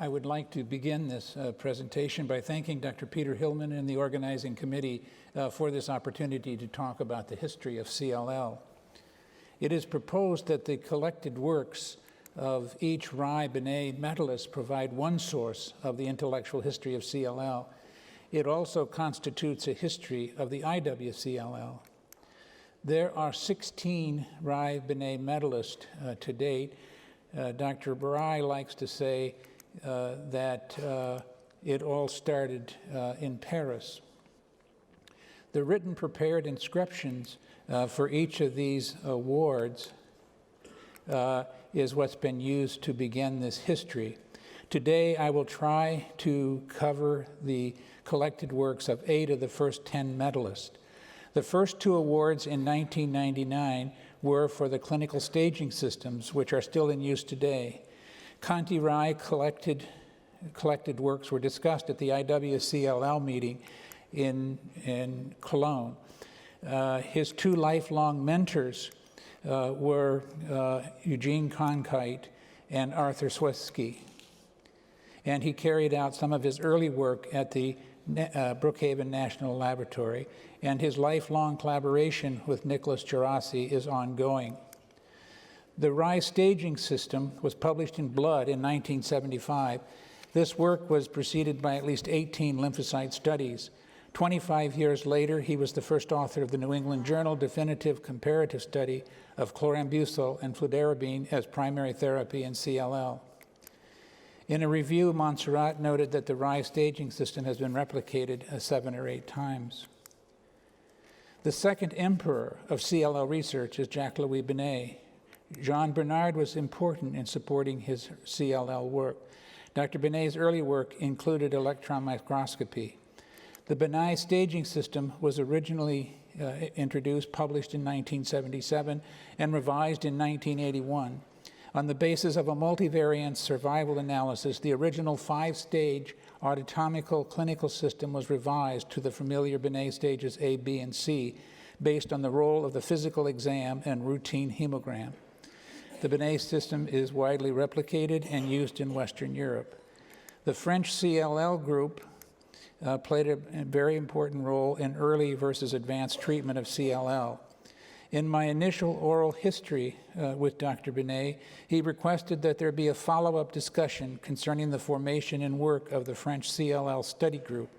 I would like to begin this presentation by thanking Dr. Peter Hillman and the organizing committee for this opportunity to talk about the history of CLL. It is proposed that the collected works of each Rai Benet medalist provide one source of the intellectual history of CLL. It also constitutes a history of the IWCLL. There are 16 Rai Benet medalists to date. Dr. Rai likes to say that it all started in Paris. The written prepared inscriptions for each of these awards is what's been used to begin this history. Today, I will try to cover the collected works of 8 of the first 10 medalists. The first 2 awards in 1999 were for the clinical staging systems, which are still in use today. Kanti Rai collected works were discussed at the IWCLL meeting in Cologne. His 2 lifelong mentors were Eugene Cronkite and Arthur Swirsky. And he carried out some of his early work at the Brookhaven National Laboratory, and his lifelong collaboration with Nicholas Gerasi is ongoing. The Rai staging system was published in Blood in 1975. This work was preceded by at least 18 lymphocyte studies. 25 years later, he was the first author of the New England Journal definitive comparative study of chlorambucil and fludarabine as primary therapy in CLL. In a review, Montserrat noted that the Rai staging system has been replicated 7 or 8 times. The second emperor of CLL research is Jacques-Louis Benet. Jean Bernard was important in supporting his CLL work. Dr. Benet's early work included electron microscopy. The Benet staging system was originally introduced, published in 1977, and revised in 1981. On the basis of a multivariate survival analysis, the original 5-stage autotomical clinical system was revised to the familiar Benet stages A, B, and C, based on the role of the physical exam and routine hemogram. The Benet system is widely replicated and used in Western Europe. The French CLL group played a very important role in early versus advanced treatment of CLL. In my initial oral history with Dr. Benet, he requested that there be a follow-up discussion concerning the formation and work of the French CLL study group.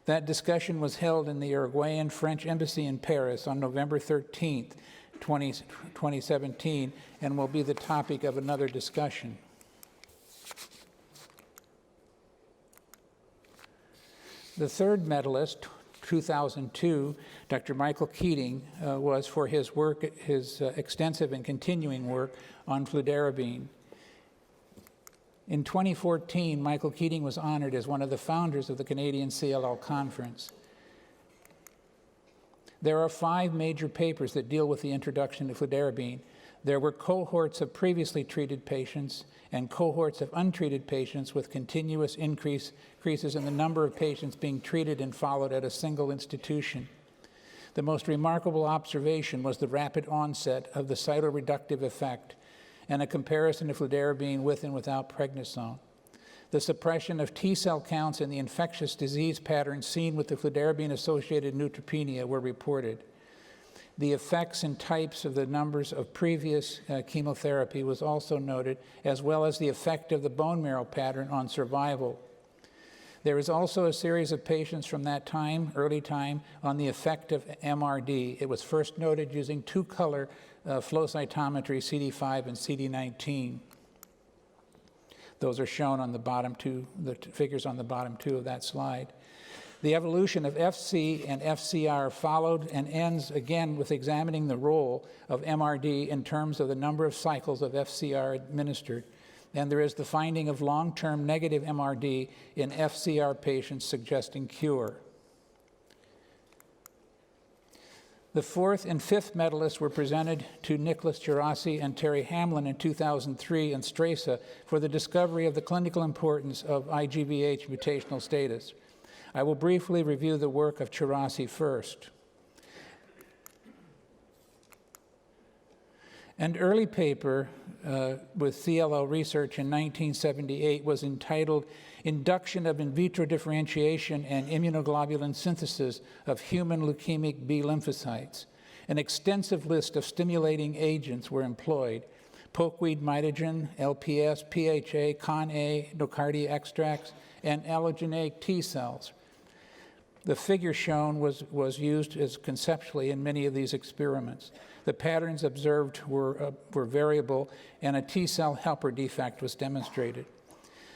That discussion was held in the Uruguayan French Embassy in Paris on November 13th, 2017, and will be the topic of another discussion. The third medalist, 2002, Dr. Michael Keating, was for his work, his extensive and continuing work on fludarabine. In 2014, Michael Keating was honored as one of the founders of the Canadian CLL Conference. There are 5 major papers that deal with the introduction of fludarabine. There were cohorts of previously treated patients and cohorts of untreated patients with continuous increases in the number of patients being treated and followed at a single institution. The most remarkable observation was the rapid onset of the cytoreductive effect and a comparison of fludarabine with and without prednisone. The suppression of T-cell counts and the infectious disease patterns seen with the fludarabine-associated neutropenia were reported. The effects and types of the numbers of previous chemotherapy was also noted, as well as the effect of the bone marrow pattern on survival. There is also a series of patients from that time, early time, on the effect of MRD. It was first noted using 2-color flow cytometry, CD5 and CD19. Those are shown on the bottom 2, the figures on the bottom 2 of that slide. The evolution of FC and FCR followed and ends again with examining the role of MRD in terms of the number of cycles of FCR administered. And there is the finding of long-term negative MRD in FCR patients suggesting cure. The 4th and 5th medalists were presented to Nicholas Gerasi and Terry Hamlin in 2003 in Stresa for the discovery of the clinical importance of IGVH mutational status. I will briefly review the work of Gerasi first. An early paper with CLL research in 1978 was entitled Induction of In Vitro Differentiation and Immunoglobulin Synthesis of Human Leukemic B Lymphocytes. An extensive list of stimulating agents were employed: pokeweed mitogen, LPS, PHA, Con-A, Nocardia extracts, and allogeneic T cells. The figure shown was used as conceptually in many of these experiments. The patterns observed were variable, and a T cell helper defect was demonstrated.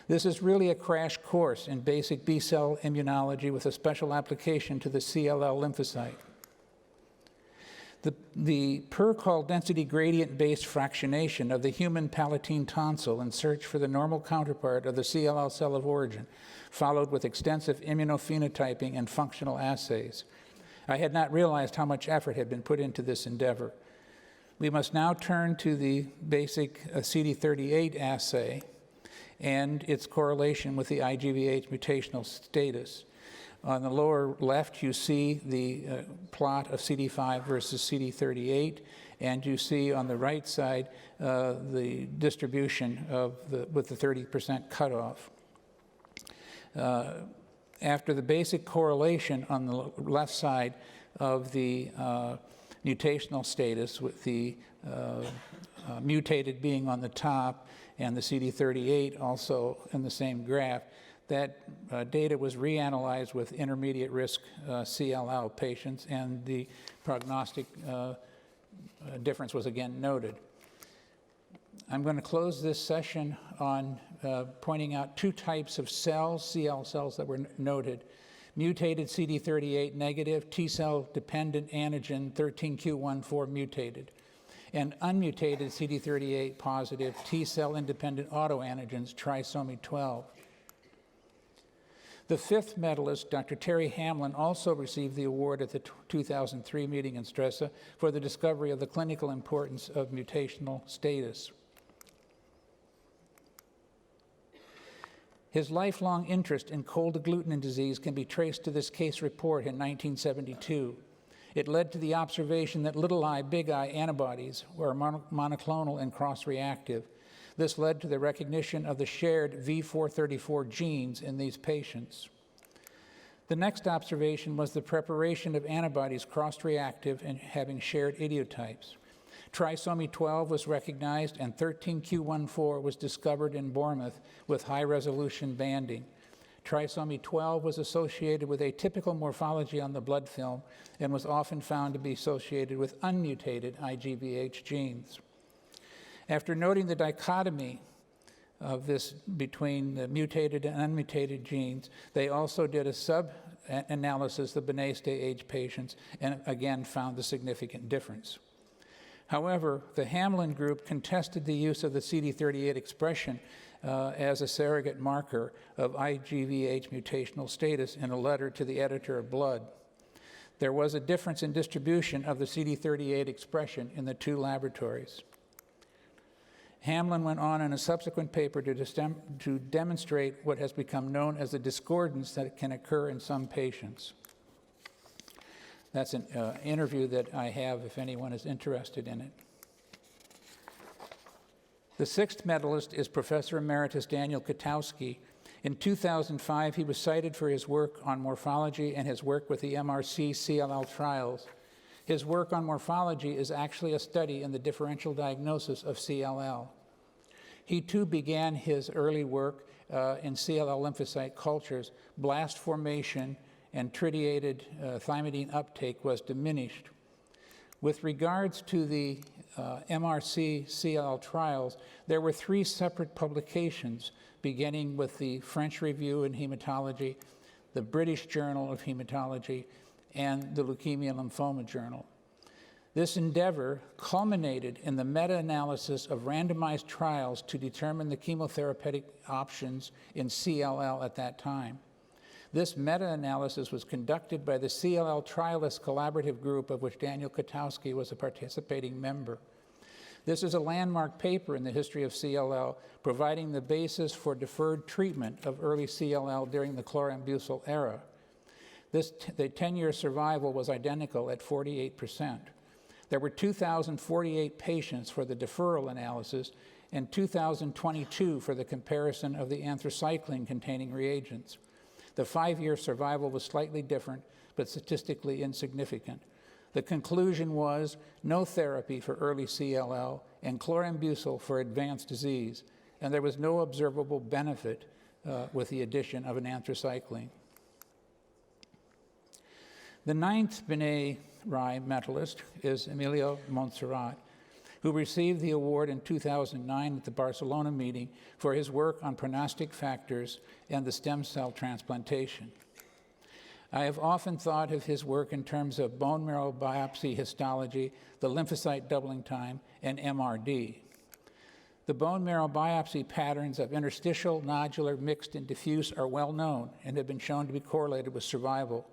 This is really a crash course in basic B cell immunology with a special application to the CLL lymphocyte. The Percol density gradient-based fractionation of the human palatine tonsil in search for the normal counterpart of the CLL cell of origin, followed with extensive immunophenotyping and functional assays. I had not realized how much effort had been put into this endeavor. We must now turn to the basic CD38 assay and its correlation with the IGVH mutational status. On the lower left, you see the plot of CD5 versus CD38, and you see on the right side the distribution of with the 30% cutoff. After the basic correlation on the left side of the mutational status, with the mutated being on the top and the CD38 also in the same graph, that data was reanalyzed with intermediate risk CLL patients, and the prognostic difference was again noted. I'm going to close this session on pointing out two types of cells, CL cells, that were noted: mutated CD38 negative T cell dependent antigen 13q14 mutated, and unmutated CD38 positive T cell independent autoantigens trisomy 12. The fifth medalist, Dr. Terry Hamlin, also received the award at the 2003 meeting in Stresa for the discovery of the clinical importance of mutational status. His lifelong interest in cold agglutinin disease can be traced to this case report in 1972. It led to the observation that little I, big I antibodies were monoclonal and cross-reactive. This led to the recognition of the shared V434 genes in these patients. The next observation was the preparation of antibodies cross-reactive and having shared idiotypes. Trisomy 12 was recognized, and 13q14 was discovered in Bournemouth with high-resolution banding. Trisomy 12 was associated with atypical morphology on the blood film and was often found to be associated with unmutated IGVH genes. After noting the dichotomy of this between the mutated and unmutated genes, they also did a sub-analysis of Beneste age patients and again found the significant difference. However, the Hamlin group contested the use of the CD38 expression as a surrogate marker of IGVH mutational status in a letter to the editor of Blood. There was a difference in distribution of the CD38 expression in the two laboratories. Hamlin went on in a subsequent paper to demonstrate what has become known as the discordance that can occur in some patients. That's an interview that I have if anyone is interested in it. The sixth medalist is Professor Emeritus Daniel Katowski. In 2005, he was cited for his work on morphology and his work with the MRC CLL trials. His work on morphology is actually a study in the differential diagnosis of CLL. He too began his early work in CLL lymphocyte cultures. Blast formation and tritiated thymidine uptake was diminished. With regards to the MRC CLL trials, there were three separate publications, beginning with the French Review in Hematology, the British Journal of Hematology, and the Leukemia and Lymphoma Journal. This endeavor culminated in the meta-analysis of randomized trials to determine the chemotherapeutic options in CLL at that time. This meta-analysis was conducted by the CLL Trialist Collaborative Group, of which Daniel Katowski was a participating member. This is a landmark paper in the history of CLL, providing the basis for deferred treatment of early CLL during the chlorambucil era. The 10-year survival was identical at 48%. There were 2,048 patients for the deferral analysis and 2,022 for the comparison of the anthracycline-containing reagents. The 5-year survival was slightly different, but statistically insignificant. The conclusion was no therapy for early CLL and chlorambucil for advanced disease, and there was no observable benefit with the addition of an anthracycline. The 9th B'nai Rye medalist is Emilio Montserrat, who received the award in 2009 at the Barcelona meeting for his work on prognostic factors and the stem cell transplantation. I have often thought of his work in terms of bone marrow biopsy histology, the lymphocyte doubling time, and MRD. The bone marrow biopsy patterns of interstitial, nodular, mixed, and diffuse are well known and have been shown to be correlated with survival.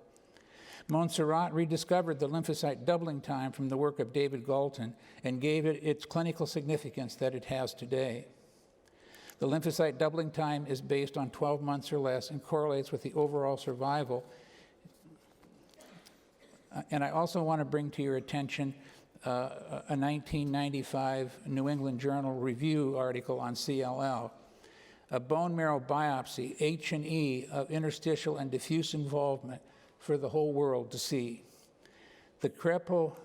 Montserrat rediscovered the lymphocyte doubling time from the work of David Galton and gave it its clinical significance that it has today. The lymphocyte doubling time is based on 12 months or less and correlates with the overall survival. And I also want to bring to your attention a 1995 New England Journal Review article on CLL. A bone marrow biopsy, H&E, of interstitial and diffuse involvement for the whole world to see. The Crepo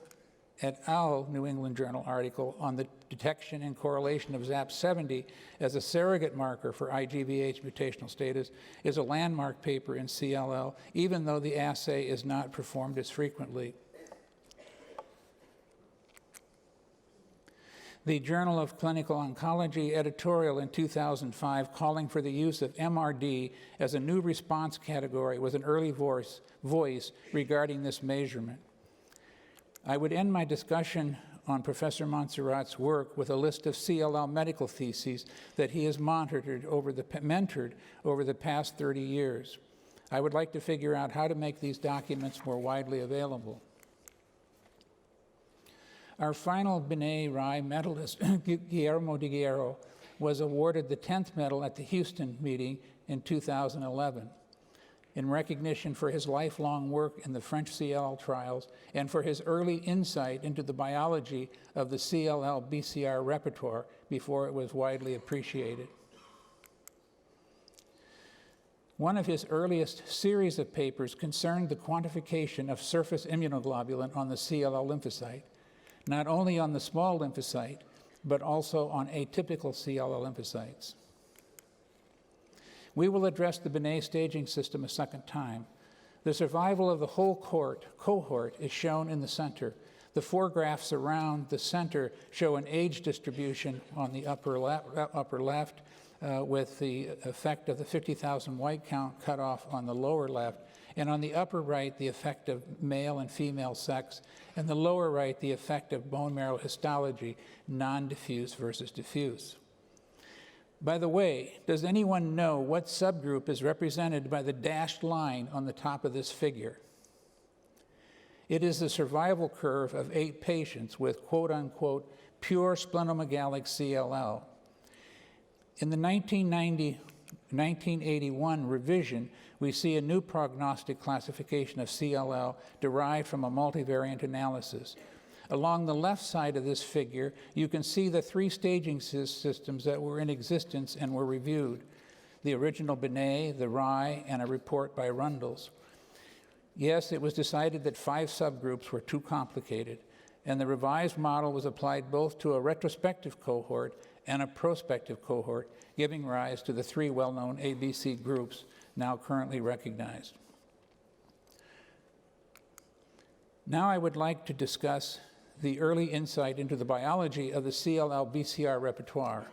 et al. New England Journal article on the detection and correlation of ZAP70 as a surrogate marker for IGVH mutational status is a landmark paper in CLL, even though the assay is not performed as frequently. The Journal of Clinical Oncology editorial in 2005 calling for the use of MRD as a new response category with an early voice regarding this measurement. I would end my discussion on Professor Montserrat's work with a list of CLL medical theses that he has mentored over the past 30 years. I would like to figure out how to make these documents more widely available. Our final B'nai Rye medalist, Guillermo de Guerrero, was awarded the 10th medal at the Houston meeting in 2011 in recognition for his lifelong work in the French CLL trials and for his early insight into the biology of the CLL BCR repertoire before it was widely appreciated. One of his earliest series of papers concerned the quantification of surface immunoglobulin on the CLL lymphocyte, not only on the small lymphocyte, but also on atypical CLL lymphocytes. We will address the B'nai staging system a second time. The survival of the whole cohort is shown in the center. The 4 graphs around the center show an age distribution on the upper left with the effect of the 50,000 white count cut off on the lower left, and on the upper right, the effect of male and female sex, and the lower right, the effect of bone marrow histology, non-diffuse versus diffuse. By the way, does anyone know what subgroup is represented by the dashed line on the top of this figure? It is the survival curve of 8 patients with quote-unquote pure splenomegaly CLL. In the 1981 revision, we see a new prognostic classification of CLL derived from a multivariant analysis. Along the left side of this figure, you can see the 3 staging systems that were in existence and were reviewed: the original B'nai, the Rye, and a report by Rundles. Yes, it was decided that 5 subgroups were too complicated, and the revised model was applied both to a retrospective cohort and a prospective cohort, giving rise to the 3 well-known ABC groups now currently recognized. Now I would like to discuss the early insight into the biology of the CLL BCR repertoire.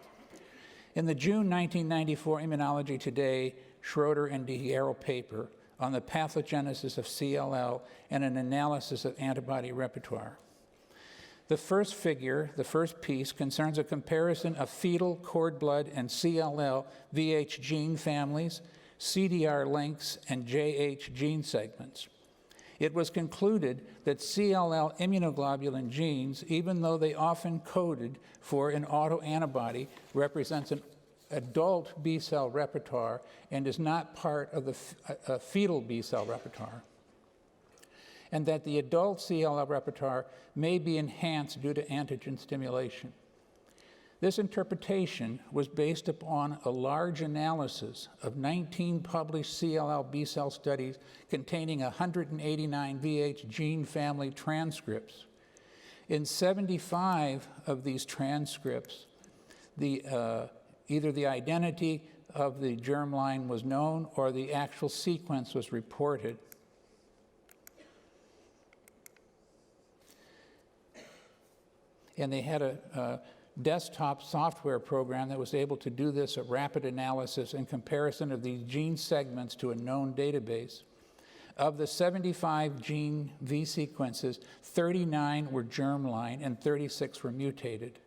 In the June 1994 Immunology Today, Schroeder and de Guerrero paper on the pathogenesis of CLL and an analysis of antibody repertoire. The first figure, the first piece, concerns a comparison of fetal, cord blood, and CLL VH gene families, CDR links, and JH gene segments. It was concluded that CLL immunoglobulin genes, even though they often coded for an autoantibody, represents an adult B-cell repertoire and is not part of the fetal B-cell repertoire. and that the adult CLL repertoire may be enhanced due to antigen stimulation. This interpretation was based upon a large analysis of 19 published CLL B-cell studies containing 189 VH gene family transcripts. In 75 of these transcripts, either the identity of the germline was known or the actual sequence was reported. And they had a desktop software program that was able to do this, a rapid analysis and comparison of these gene segments to a known database. Of the 75 gene V sequences, 39 were germline and 36 were mutated.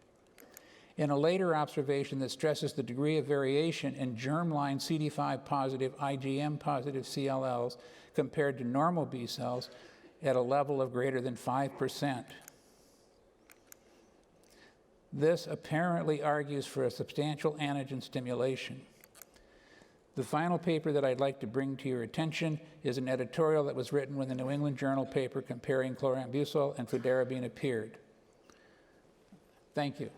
In a later observation that stresses the degree of variation in germline CD5 positive, IgM positive CLLs compared to normal B cells at a level of greater than 5%. This apparently argues for a substantial antigen stimulation. The final paper that I'd like to bring to your attention is an editorial that was written when the New England Journal paper comparing chlorambucil and fludarabine appeared. Thank you.